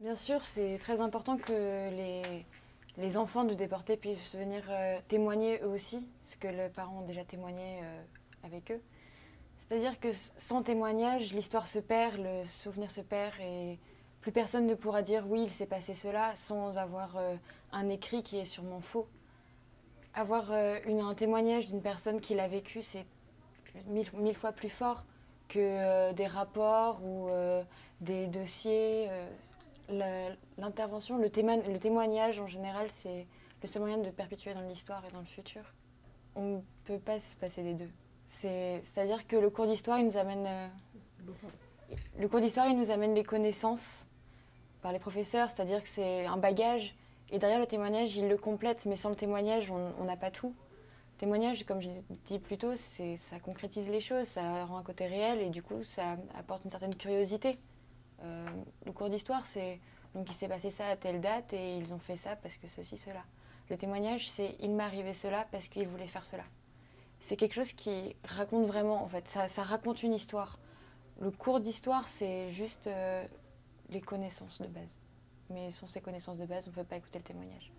Bien sûr, c'est très important que les enfants de déportés puissent venir témoigner eux aussi, ce que les parents ont déjà témoigné avec eux. C'est-à-dire que sans témoignage, l'histoire se perd, le souvenir se perd et plus personne ne pourra dire oui, il s'est passé cela sans avoir un écrit qui est sûrement faux. Avoir un témoignage d'une personne qui l'a vécu, c'est mille fois plus fort que des rapports ou des dossiers. L'intervention, le témoignage en général, c'est le seul moyen de perpétuer dans l'histoire et dans le futur. On ne peut pas se passer des deux. C'est-à-dire que le cours d'histoire, il nous amène, le cours d'histoire, il nous amène les connaissances par les professeurs, c'est-à-dire que c'est un bagage. Et derrière le témoignage, il le complète, mais sans le témoignage, on n'a pas tout. Le témoignage, comme je dis plus tôt, ça concrétise les choses, ça rend un côté réel et du coup, ça apporte une certaine curiosité. Le cours d'histoire, c'est donc il s'est passé ça à telle date et ils ont fait ça parce que ceci, cela. Le témoignage, c'est il m'est arrivé cela parce qu'il voulait faire cela. C'est quelque chose qui raconte vraiment, en fait. Ça raconte une histoire. Le cours d'histoire, c'est juste les connaissances de base. Mais sans ces connaissances de base, on ne peut pas écouter le témoignage.